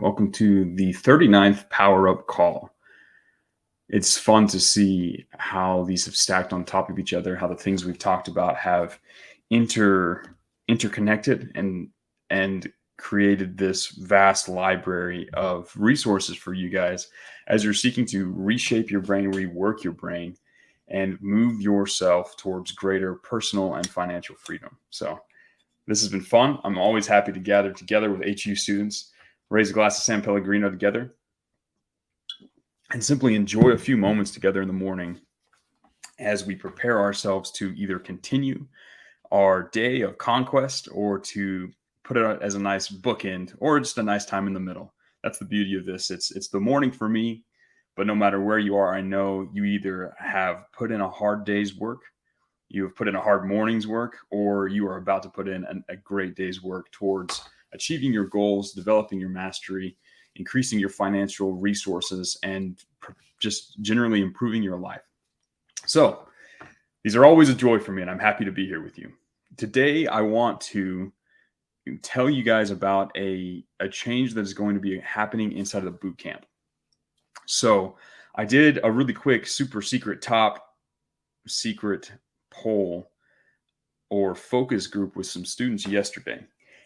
Welcome to the 39th Power Up Call. It's fun to see how these have stacked on top of each other, how the things we've talked about have inter interconnected and created this vast library of resources for you guys as you're seeking to reshape your brain, rework your brain, and move yourself towards greater personal and financial freedom. So this has been fun. I'm always happy to gather together with HU students, raise a glass of San Pellegrino together, and simply enjoy a few moments together in the morning as we prepare ourselves to either continue our day of conquest or to put it out as a nice bookend or just a nice time in the middle. That's the beauty of this. It's the morning for me, but no matter where you are, I know you either have put in a hard day's work, you have put in a hard morning's work, or you are about to put in a great day's work towards achieving your goals, developing your mastery, increasing your financial resources, and just generally improving your life. So these are always a joy for me, and I'm happy to be here with you. Today, I want to tell you guys about a change that is going to be happening inside of the boot camp. So I did a really quick super secret top secret poll or focus group with some students yesterday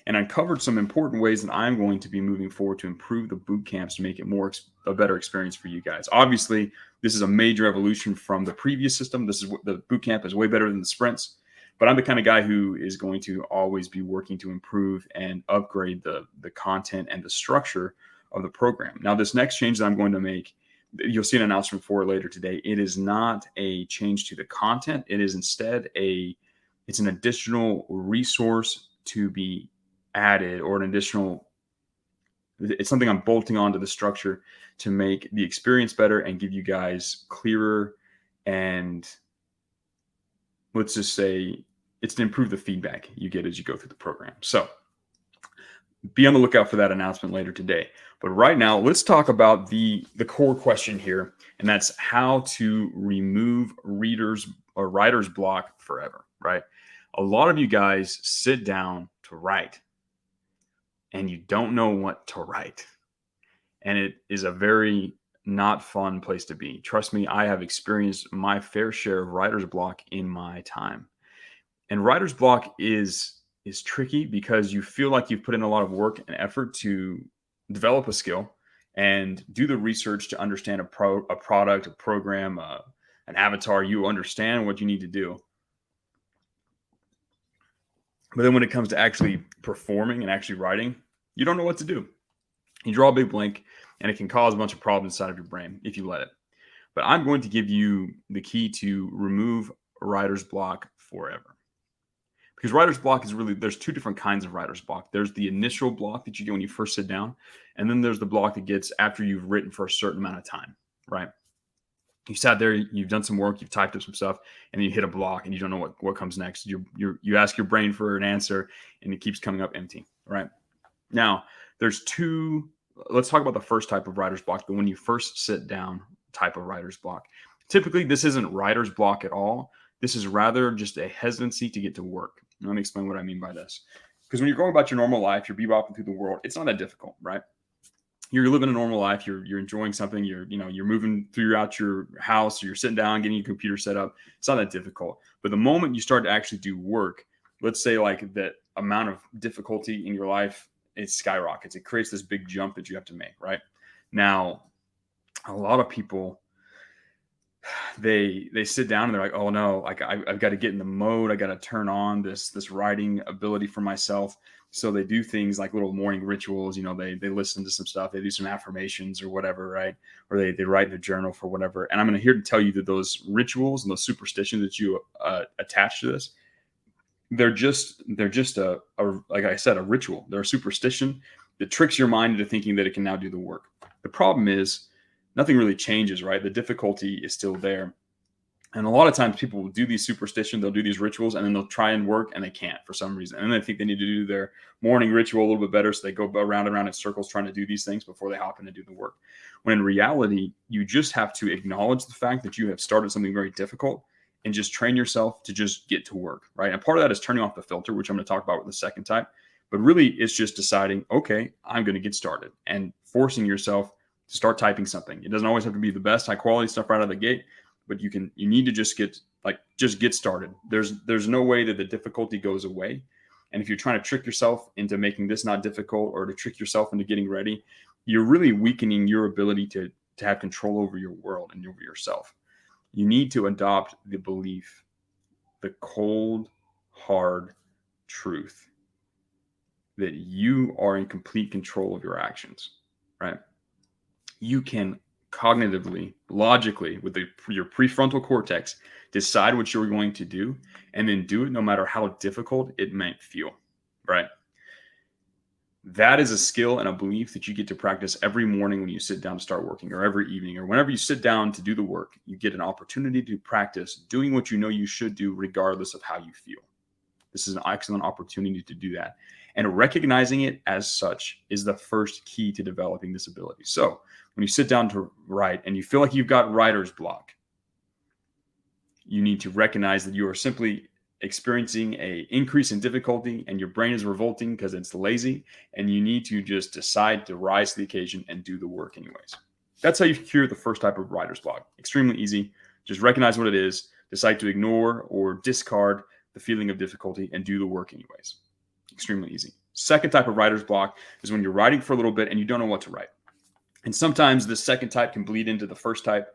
and uncovered some important ways that I'm going to be moving forward to improve the boot camps to make it a better experience for you guys. Obviously, this is a major evolution from the previous system. This is what the boot camp is way better than the sprints, but I'm the kind of guy who is going to always be working to improve and upgrade the content and the structure of the program. Now, this next change that I'm going to make, you'll see an announcement for later today. It is not a change to the content. It is instead it's an additional resource to be added, or it's something I'm bolting onto the structure to make the experience better and give you guys clearer, and let's just say it's to improve the feedback you get as you go through the program. So be on the lookout for that announcement later today. But right now, let's talk about the core question here, and that's how to remove writer's block forever, right? A lot of you guys sit down to write and you don't know what to write. And it is a very not fun place to be. Trust me, I have experienced my fair share of writer's block in my time. And writer's block is tricky because you feel like you've put in a lot of work and effort to develop a skill and do the research to understand a product, a program, an avatar. You understand what you need to do. But then when it comes to actually performing and actually writing, you don't know what to do. You draw a big blank, and it can cause a bunch of problems inside of your brain if you let it. But I'm going to give you the key to remove writer's block forever. Because writer's block is there's two different kinds of writer's block. There's the initial block that you get when you first sit down, and then there's the block that gets after you've written for a certain amount of time, right? You sat there, you've done some work, you've typed up some stuff, and then you hit a block and you don't know what comes next. You ask your brain for an answer and it keeps coming up empty, right? Now, let's talk about the first type of writer's block, the when you first sit down type of writer's block. Typically, this isn't writer's block at all. This is rather just a hesitancy to get to work. Let me explain what I mean by this. Because when you're going about your normal life, you're bebopping through the world, it's not that difficult, right? You're living a normal life. You're enjoying something. You're moving throughout your house. Or you're sitting down, getting your computer set up. It's not that difficult. But the moment you start to actually do work, let's say like that amount of difficulty in your life, it skyrockets. It creates this big jump that you have to make, right? Now, a lot of people, they sit down and they're like, oh no, like I've got to get in the mode. I got to turn on this writing ability for myself. So they do things like little morning rituals. They listen to some stuff. They do some affirmations or whatever, right? Or they write in a journal for whatever. And I'm here to tell you that those rituals and those superstitions that you attach to this, they're just a like I said, a ritual. They're a superstition that tricks your mind into thinking that it can now do the work. The problem is nothing really changes, right? The difficulty is still there. And a lot of times people will do these superstitions, they'll do these rituals, and then they'll try and work and they can't for some reason. And then they think they need to do their morning ritual a little bit better. So they go around and around in circles trying to do these things before they hop in and do the work. When in reality, you just have to acknowledge the fact that you have started something very difficult and just train yourself to just get to work, right? And part of that is turning off the filter, which I'm going to talk about with the second type. But really, it's just deciding, okay, I'm going to get started and forcing yourself to start typing something. It doesn't always have to be the best high quality stuff right out of the gate, but you need to just get started. There's no way that the difficulty goes away. And if you're trying to trick yourself into making this not difficult, or to trick yourself into getting ready, you're really weakening your ability to have control over your world and over yourself. You need to adopt the belief, the cold, hard truth that you are in complete control of your actions, right? You can cognitively, logically, with your prefrontal cortex, decide what you're going to do, and then do it no matter how difficult it might feel, right? That is a skill and a belief that you get to practice every morning when you sit down to start working, or every evening, or whenever you sit down to do the work. You get an opportunity to practice doing what you know you should do, regardless of how you feel. This is an excellent opportunity to do that. And recognizing it as such is the first key to developing this ability. So when you sit down to write and you feel like you've got writer's block, you need to recognize that you are simply experiencing an increase in difficulty, and your brain is revolting because it's lazy, and you need to just decide to rise to the occasion and do the work anyways. That's how you cure the first type of writer's block. Extremely easy. Just recognize what it is, decide to ignore or discard the feeling of difficulty, and do the work anyways. Extremely easy. Second type of writer's block is when you're writing for a little bit and you don't know what to write. And sometimes the second type can bleed into the first type.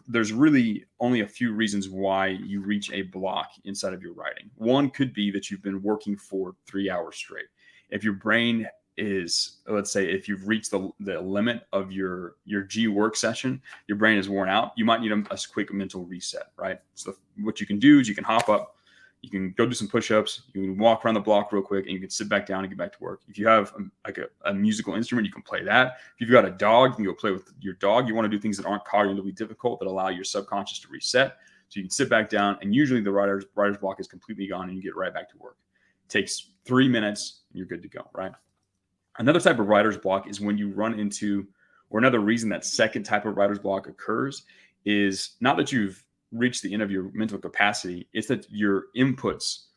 There's really only a few reasons why you reach a block inside of your writing. One could be that you've been working for 3 hours straight. If your brain is, let's say, if you've reached the limit of your G work session, your brain is worn out, you might need a quick mental reset, right? So what you can do is you can hop up, you can go do some push-ups, you can walk around the block real quick, and you can sit back down and get back to work. If you have a musical instrument, you can play that. If you've got a dog, you can go play with your dog. You want to do things that aren't cognitively difficult, that allow your subconscious to reset. So you can sit back down, and usually the writer's block is completely gone, and you get right back to work. It takes 3 minutes, and you're good to go, right? Another type of writer's block is when you run into, or another reason that second type of writer's block occurs is not that you've reached the end of your mental capacity, it's that your inputs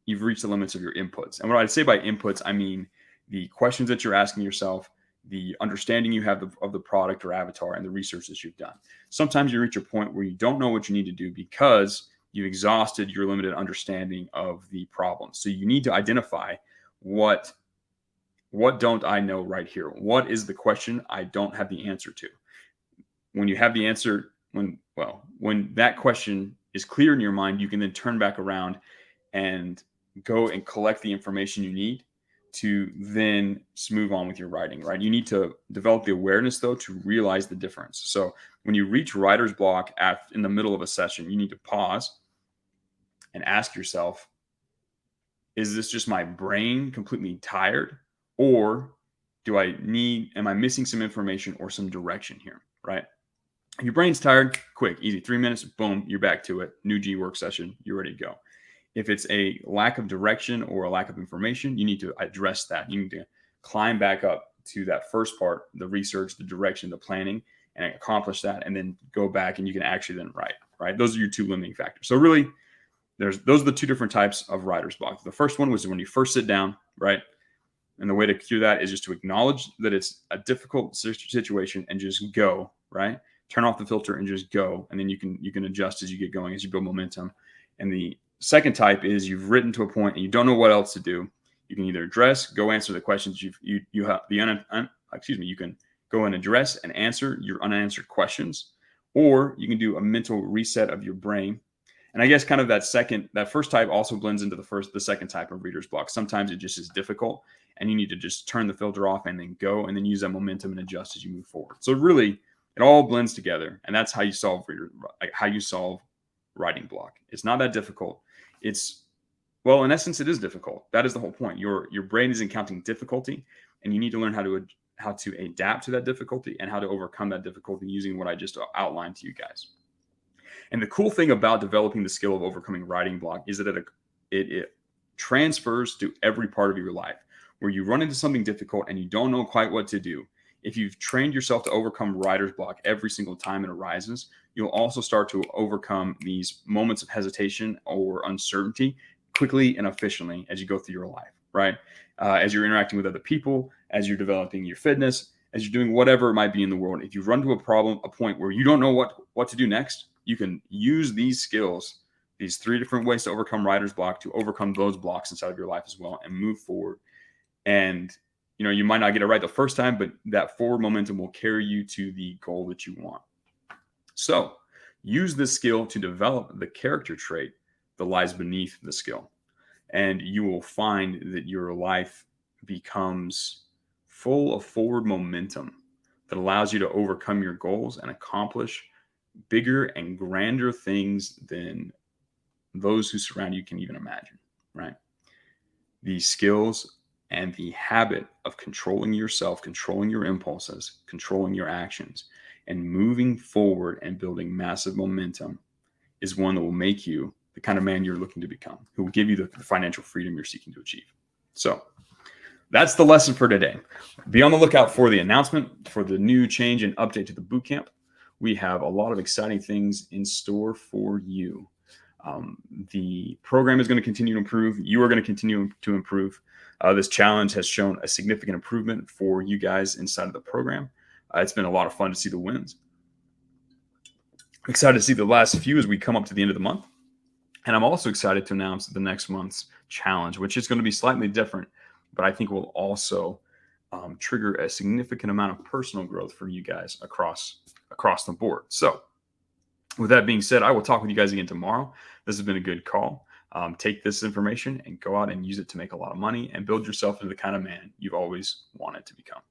you've reached the limits of your inputs. And what I'd say by inputs, I mean the questions that you're asking yourself, the understanding you have of the product or avatar, and the research that you've done. Sometimes you reach a point where you don't know what you need to do because you've exhausted your limited understanding of the problem. So you need to identify what don't I know right here? What is the question I don't have the answer to? When you have the answer, when that question is clear in your mind, you can then turn back around and go and collect the information you need to then move on with your writing, right? You need to develop the awareness, though, to realize the difference. So when you reach writer's block in the middle of a session, you need to pause and ask yourself, is this just my brain completely tired? Or am I missing some information or some direction here, right? If your brain's tired, quick, easy, 3 minutes, boom, you're back to it. New G work session, you're ready to go. If it's a lack of direction or a lack of information, you need to address that. You need to climb back up to that first part, the research, the direction, the planning, and accomplish that, and then go back and you can actually then write, right? Those are your two limiting factors. So really, those are the two different types of writer's block. The first one was when you first sit down, right? And the way to cure that is just to acknowledge that it's a difficult situation and just go, right? Turn off the filter and just go. And then you can adjust as you get going, as you build momentum. And the second type is you've written to a point and you don't know what else to do. You can either go answer the questions you have you can go and address and answer your unanswered questions, or you can do a mental reset of your brain. And I guess kind of that first type also blends into the second type of reader's block. Sometimes it just is difficult and you need to just turn the filter off and then go, and then use that momentum and adjust as you move forward. So really, it all blends together, and that's how you solve writing block. It's not that difficult. In essence, it is difficult. That is the whole point. Your brain is encountering difficulty, and you need to learn how to adapt to that difficulty and how to overcome that difficulty using what I just outlined to you guys. And the cool thing about developing the skill of overcoming writing block is that it transfers to every part of your life. Where you run into something difficult and you don't know quite what to do, if you've trained yourself to overcome writer's block every single time it arises, you'll also start to overcome these moments of hesitation or uncertainty quickly and efficiently as you go through your life. right? As you're interacting with other people, as you're developing your fitness, as you're doing whatever it might be in the world. If you run to a point where you don't know what to do next, you can use these skills, these 3 different ways to overcome writer's block, to overcome those blocks inside of your life as well, and move forward. And you might not get it right the first time, but that forward momentum will carry you to the goal that you want. So use this skill to develop the character trait that lies beneath the skill. And you will find that your life becomes full of forward momentum that allows you to overcome your goals and accomplish bigger and grander things than those who surround you can even imagine, right? These skills and the habit of controlling yourself, controlling your impulses, controlling your actions, and moving forward and building massive momentum is one that will make you the kind of man you're looking to become, who will give you the financial freedom you're seeking to achieve. So that's the lesson for today. Be on the lookout for the announcement for the new change and update to the bootcamp. We have a lot of exciting things in store for you. The program is going to continue to improve. You are going to continue to improve. This challenge has shown a significant improvement for you guys inside of the program. It's been a lot of fun to see the wins. I'm excited to see the last few as we come up to the end of the month. And I'm also excited to announce the next month's challenge, which is going to be slightly different, but I think will also trigger a significant amount of personal growth for you guys across the board. So with that being said, I will talk with you guys again tomorrow. This has been a good call. Take this information and go out and use it to make a lot of money and build yourself into the kind of man you've always wanted to become.